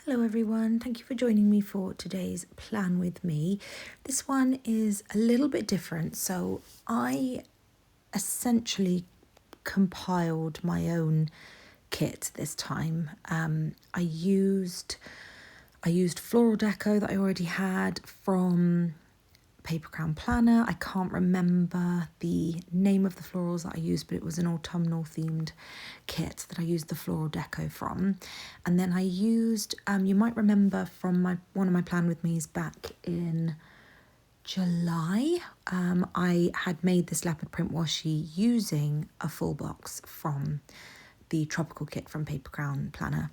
Hello everyone, thank you for joining me for today's plan with me. This one is a little bit different. So I essentially compiled my own kit this time. I used floral deco that I already had from Paper Crown Planner. I can't remember the name of the florals that I used, but it was an autumnal themed kit that I used the floral deco from. And then I used, you might remember from one of my plan with me's back in July, I had made this leopard print washi using a full box from the tropical kit from Paper Crown Planner.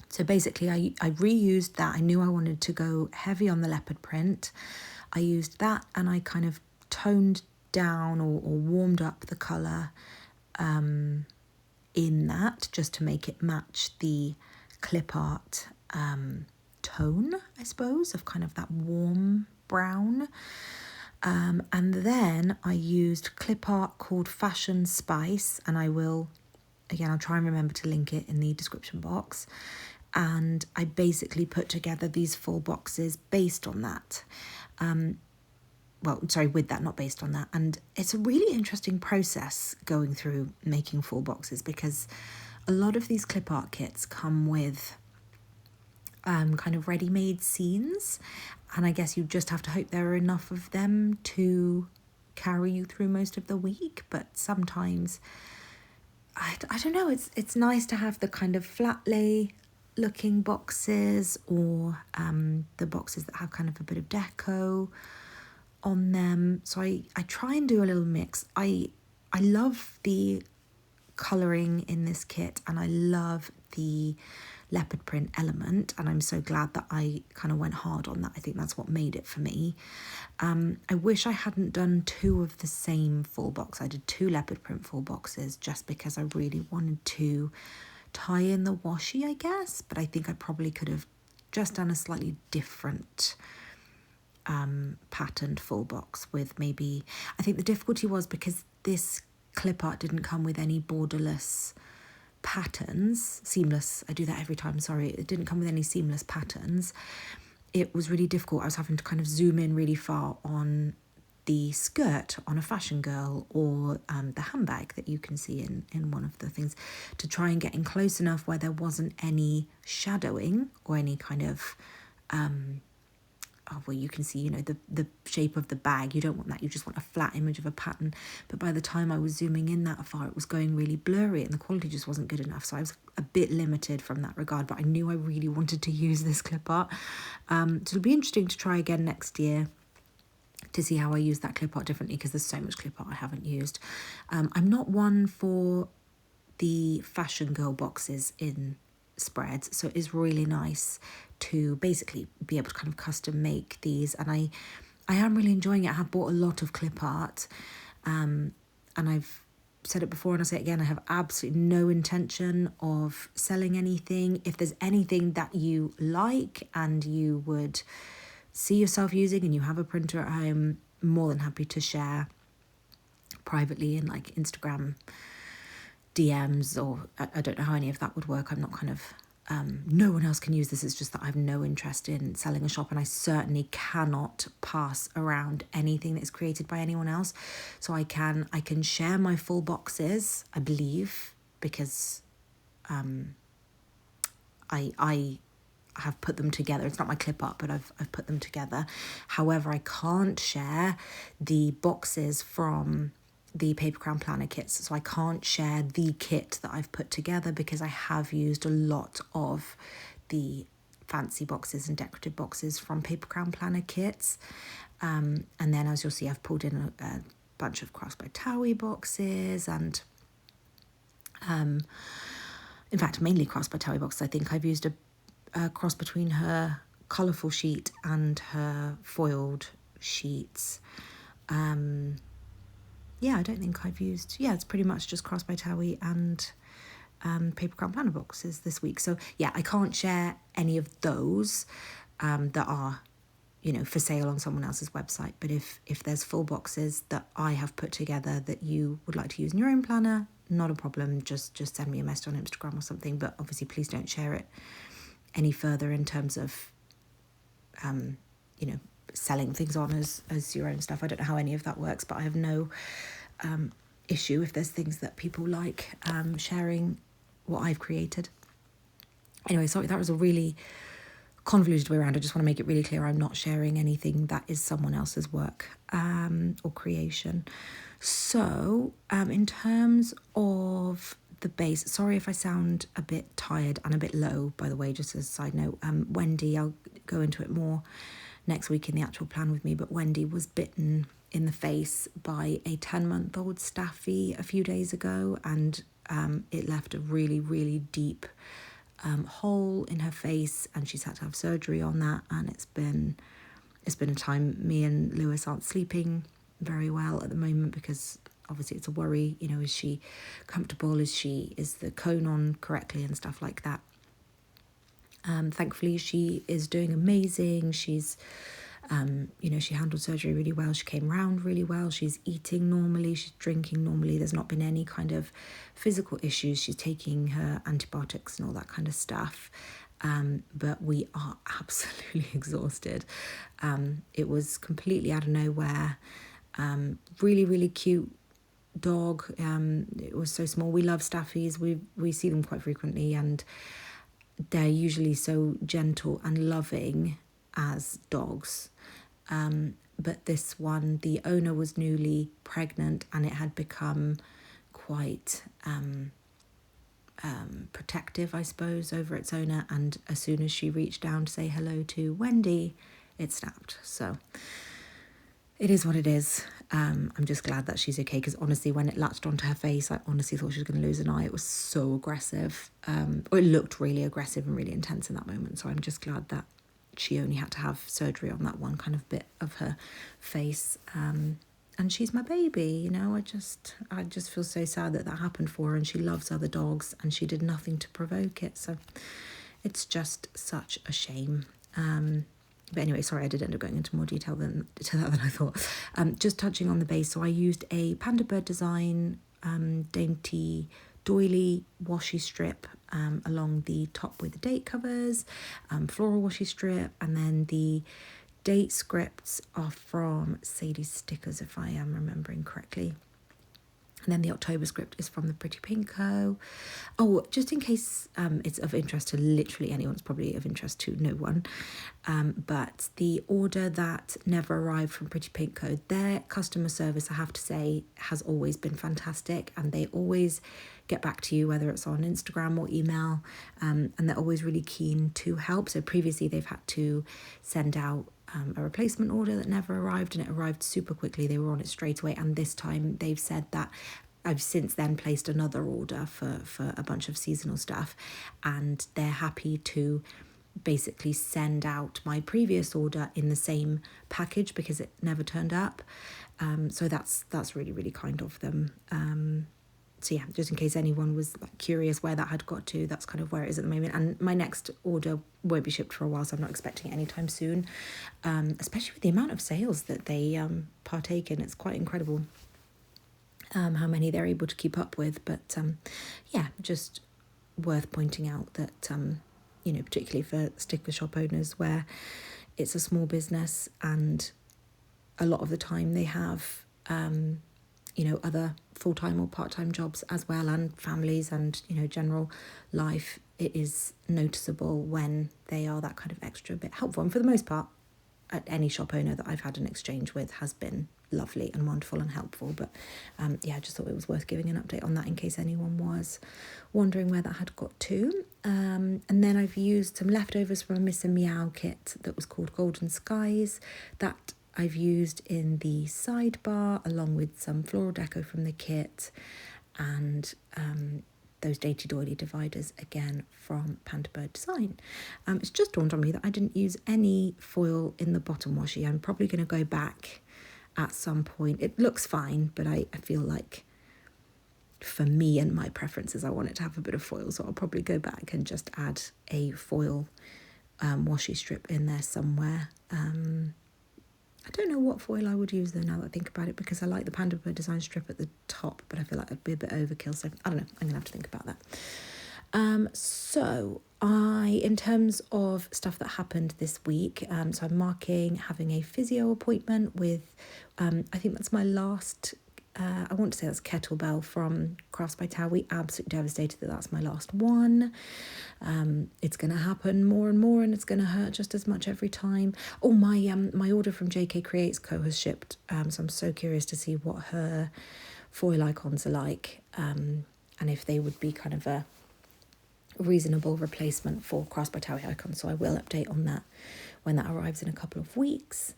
So basically I reused that. I knew I wanted to go heavy on the leopard print. I used that and I kind of toned down or warmed up the colour in that just to make it match the clip art tone, I suppose, of kind of that warm brown. And then I used clip art called Fashion Spice, and I'll try and remember to link it in the description box. And I basically put together these full boxes based on that. With that, not based on that. And it's a really interesting process going through making full boxes because a lot of these clip art kits come with kind of ready-made scenes. And I guess you just have to hope there are enough of them to carry you through most of the week. But sometimes, I don't know, it's nice to have the kind of flat lay looking boxes or the boxes that have kind of a bit of deco on them. So I try and do a little mix. I love the colouring in this kit and I love the leopard print element, and I'm so glad that I kind of went hard on that. I think that's what made it for me. I wish I hadn't done two of the same full box. I did two leopard print full boxes just because I really wanted to tie in the washi, I guess, but I think I probably could have just done a slightly different patterned full box with maybe, I think the difficulty was because this clip art didn't come with any borderless patterns, seamless, I do that every time, sorry, it didn't come with any seamless patterns. It was really difficult. I was having to kind of zoom in really far on the skirt on a fashion girl or the handbag that you can see in one of the things to try and get in close enough where there wasn't any shadowing or any kind of where you can see, the shape of the bag. You don't want that. You just want a flat image of a pattern. But by the time I was zooming in that far, it was going really blurry and the quality just wasn't good enough. So I was a bit limited from that regard, but I knew I really wanted to use this clip art. So it'll be interesting to try again next year to see how I use that clip art differently because there's so much clip art I haven't used. I'm not one for the fashion girl boxes in spreads, so it is really nice to basically be able to kind of custom make these, and I am really enjoying it. I have bought a lot of clip art, and I've said it before and I'll say it again, I have absolutely no intention of selling anything. If there's anything that you like and you would see yourself using and you have a printer at home, more than happy to share privately in like Instagram DMs, or I don't know how any of that would work. I'm not kind of, no one else can use this. It's just that I have no interest in selling a shop, and I certainly cannot pass around anything that's created by anyone else. So I can share my full boxes, I believe, because I have put them together. It's not my clip art, but I've put them together. However, I can't share the boxes from the Paper Crown Planner kits. So I can't share the kit that I've put together because I have used a lot of the fancy boxes and decorative boxes from Paper Crown Planner kits. And then as you'll see, I've pulled in a bunch of Cross by Towie boxes and in fact, mainly Cross by Towie boxes. I think I've used a cross between her colourful sheet and her foiled sheets. I don't think I've used, it's pretty much just Cross by Towie and Paper Crown Planner boxes this week. So I can't share any of those that are, for sale on someone else's website. But if there's full boxes that I have put together that you would like to use in your own planner, not a problem. Just send me a message on Instagram or something. But obviously, please don't share it any further in terms of, selling things on as your own stuff. I don't know how any of that works, but I have no issue if there's things that people like sharing what I've created. Anyway, sorry, that was a really convoluted way around. I just want to make it really clear I'm not sharing anything that is someone else's work or creation. So in terms of the base, sorry if I sound a bit tired and a bit low, by the way, just as a side note. Wendy, I'll go into it more next week in the actual plan with me, but Wendy was bitten in the face by a 10-month-old staffy a few days ago, and it left a really, really deep hole in her face, and she's had to have surgery on that. And it's been a time me and Lewis aren't sleeping very well at the moment, because obviously it's a worry, is she comfortable, is the cone on correctly and stuff like that. Thankfully she is doing amazing. She's she handled surgery really well. She came round really well. She's eating normally. She's drinking normally. There's not been any kind of physical issues. She's taking her antibiotics and all that kind of stuff. But we are absolutely exhausted. It was completely out of nowhere. Really, really cute dog. It was so small. We love staffies. We see them quite frequently, and they're usually so gentle and loving as dogs. But this one, the owner was newly pregnant, and it had become quite protective, I suppose, over its owner. And as soon as she reached down to say hello to Wendy, it snapped. So it is what it is. I'm just glad that she's okay, because honestly, when it latched onto her face, I honestly thought she was going to lose an eye. It was so aggressive. Or it looked really aggressive and really intense in that moment. So I'm just glad that she only had to have surgery on that one kind of bit of her face. And she's my baby, I just feel so sad that happened for her, and she loves other dogs and she did nothing to provoke it. So it's just such a shame. But anyway, sorry, I did end up going into more detail than I thought. Just touching on the base, so I used a Panda Bird Design dainty doily washi strip along the top with the date covers, floral washi strip, and then the date scripts are from Sadies stickers, if I am remembering correctly. And then the October script is from the Pretty Pinko. Oh, just in case it's of interest to literally anyone, it's probably of interest to no one. But the order that never arrived from Pretty Pinko, their customer service, I have to say, has always been fantastic. And they always get back to you, whether it's on Instagram or email. And they're always really keen to help. So previously they've had to send out a replacement order that never arrived, and it arrived super quickly. They were on it straight away, and this time they've said that I've since then placed another order for a bunch of seasonal stuff, and they're happy to basically send out my previous order in the same package because it never turned up. So that's really, really kind of them. So yeah, just in case anyone was curious where that had got to, that's kind of where it is at the moment. And my next order won't be shipped for a while, so I'm not expecting it anytime soon. Especially with the amount of sales that they partake in, it's quite incredible how many they're able to keep up with. But yeah, just worth pointing out that particularly for sticker shop owners where it's a small business, and a lot of the time they have other full-time or part-time jobs as well, and families and, general life. It is noticeable when they are that kind of extra bit helpful. And for the most part, any shop owner that I've had an exchange with has been lovely and wonderful and helpful. But I just thought it was worth giving an update on that in case anyone was wondering where that had got to. And then I've used some leftovers from a Miss and Meow kit that was called Golden Skies. That I've used in the sidebar, along with some floral deco from the kit, and those dainty doily dividers again from Panda Bird Design. It's just dawned on me that I didn't use any foil in the bottom washi. I'm probably going to go back at some point. It looks fine, but I feel like for me and my preferences, I want it to have a bit of foil, so I'll probably go back and just add a foil washi strip in there somewhere. I don't know what foil I would use though, now that I think about it, because I like the Panda Bird Design strip at the top, but I feel like it'd be a bit overkill, so I don't know, I'm gonna have to think about that. In terms of stuff that happened this week, so I'm marking having a physio appointment with, I think that's my last, I want to say that's Kettlebell from Crafts by Towie. Absolutely devastated that that's my last one. It's going to happen more and more, and it's going to hurt just as much every time. Oh, my order from JK Creates Co has shipped, so I'm so curious to see what her foil icons are like, and if they would be kind of a reasonable replacement for Crafts by Towie icons. So I will update on that when that arrives in a couple of weeks.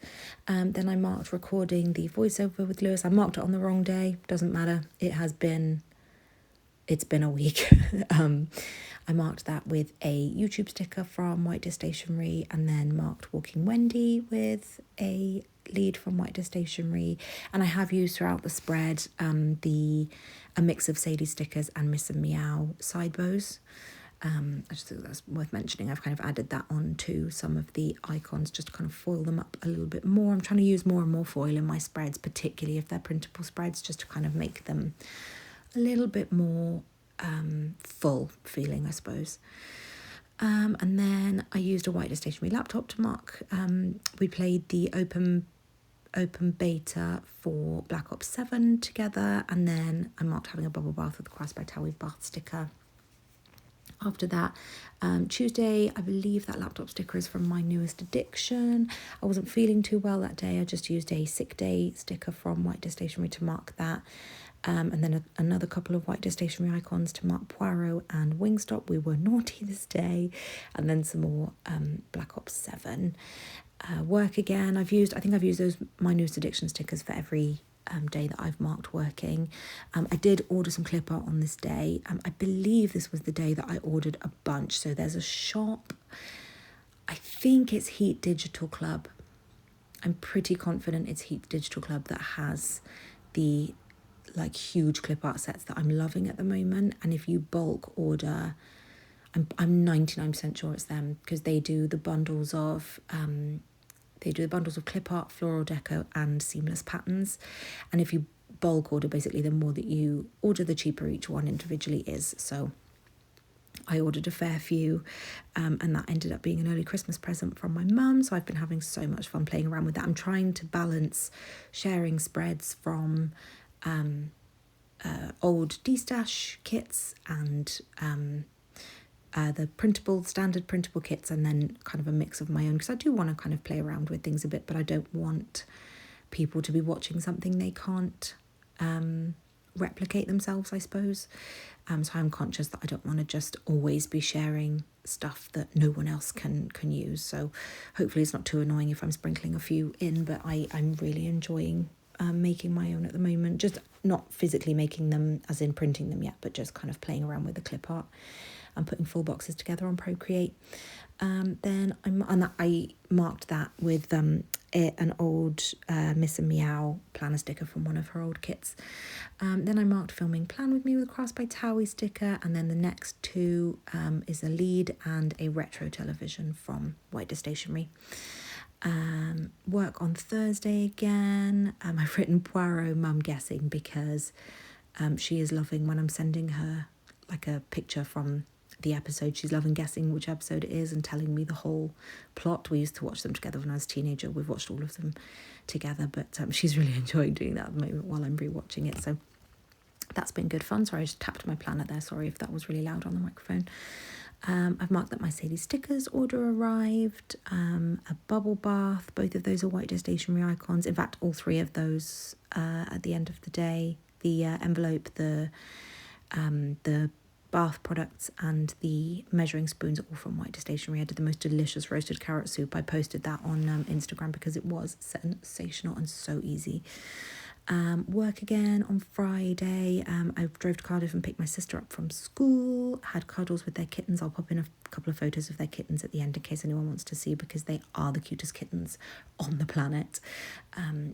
Then I marked recording the voiceover with Lewis. I marked it on the wrong day. Doesn't matter. It's been a week. I marked that with a YouTube sticker from White Dish Stationery, and then marked Walking Wendy with a lead from White Dish Stationery. And I have used throughout the spread a mix of Sadies stickers and Miss and Meow side bows. I just think that's worth mentioning. I've kind of added that onto some of the icons just to kind of foil them up a little bit more. I'm trying to use more and more foil in my spreads, particularly if they're printable spreads, just to kind of make them a little bit more full feeling, I suppose. And then I used a White Dish Stationery laptop to mark. We played the open beta for Black Ops 7 together, and then I marked having a bubble bath with the Crafts by Towie bath sticker. After that, Tuesday, I believe that laptop sticker is from My Newest Addiction. I wasn't feeling too well that day. I just used a sick day sticker from White Dish Stationery to mark that. And then another couple of White Dish Stationery icons to mark Poirot and Wingstop. We were naughty this day. And then some more Black Ops 7. Work again. I think I've used those My Newest Addiction stickers for every day that I've marked working. I did order some clip art on this day. I believe this was the day that I ordered a bunch. So there's a shop, I think it's Heat Digital Club. I'm pretty confident it's Heat Digital Club that has the like huge clip art sets that I'm loving at the moment. And if you bulk order, I'm 99% sure it's them, because they do the bundles of clip art, floral deco and seamless patterns. And if you bulk order, basically the more that you order, the cheaper each one individually is. So I ordered a fair few, and that ended up being an early Christmas present from my mum. So I've been having so much fun playing around with that. I'm trying to balance sharing spreads from old D-stash kits and the standard printable kits, and then kind of a mix of my own, because I do want to kind of play around with things a bit, but I don't want people to be watching something they can't replicate themselves, I suppose. So I'm conscious that I don't want to just always be sharing stuff that no one else can use. So hopefully it's not too annoying if I'm sprinkling a few in, but I'm really enjoying making my own at the moment. Just not physically making them as in printing them yet, but just kind of playing around with the clip art and putting full boxes together on Procreate. Then I marked that with an old Miss and Meow planner sticker from one of her old kits. Then I marked filming Plan With Me with Crafts by Towie sticker, and then the next two is a lead and a retro television from White Dish Stationery. Work on Thursday again. I've written Poirot Mum Guessing, because she is loving when I'm sending her like a picture from the episode. She's loving guessing which episode it is and telling me the whole plot. We used to watch them together when I was a teenager. We've watched all of them together, but she's really enjoying doing that at the moment while I'm rewatching it. So that's been good fun. Sorry, I just tapped my planner there. Sorry if that was really loud on the microphone. I've marked that my Sadies stickers order arrived. A bubble bath. Both of those are White Dish Stationery icons. In fact, all three of those at the end of the day. The envelope, the bath products and the measuring spoons are all from White Dish Stationery. I did the most delicious roasted carrot soup. I posted that on Instagram because it was sensational and so easy. Work again on Friday. I drove to Cardiff and picked my sister up from school, had cuddles with their kittens. I'll pop in a a couple of photos of their kittens at the end in case anyone wants to see, because they are the cutest kittens on the planet.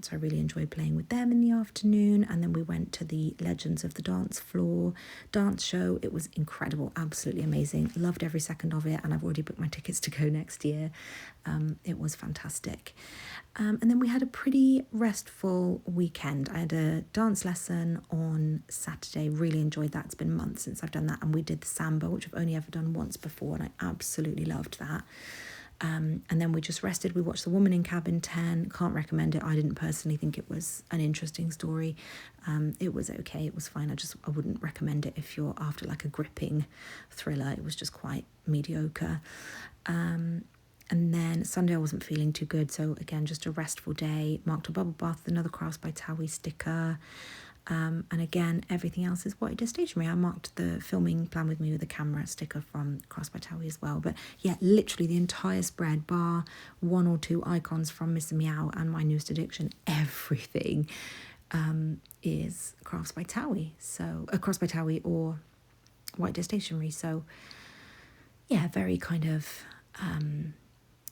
So I really enjoyed playing with them in the afternoon. And then we went to the Legends of the Dance Floor dance show. It was incredible, absolutely amazing. Loved every second of it, and I've already booked my tickets to go next year. It was fantastic. And then we had a pretty restful weekend. I had a dance lesson on Saturday, really enjoyed that. It's been months since I've done that. And we did the samba, which I've only ever done once before, and I absolutely loved that. And then we just rested. We watched The Woman in Cabin 10. Can't recommend it. I didn't personally think it was an interesting story. It was okay. It was fine. I wouldn't recommend it if you're after like a gripping thriller. It was just quite mediocre. And then Sunday I wasn't feeling too good, so again, just a restful day. Marked a bubble bath with another Crafts by Towie sticker. And again, everything else is what I did stationery. I marked the filming plan with me with a camera sticker from Crafts by Towie as well. But yeah, literally the entire spread, bar one or two icons from Miss Meow and my newest addiction, everything is Crafts by Towie. So Crafts by Towie or White Deer Stationery. So yeah, very kind of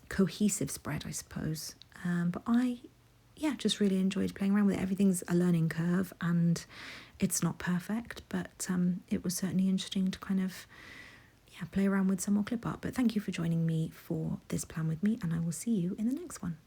cohesive spread, I suppose. But I just really enjoyed playing around with it. Everything's a learning curve and it's not perfect, but it was certainly interesting to kind of play around with some more clip art. But thank you for joining me for this plan with me, and I will see you in the next one.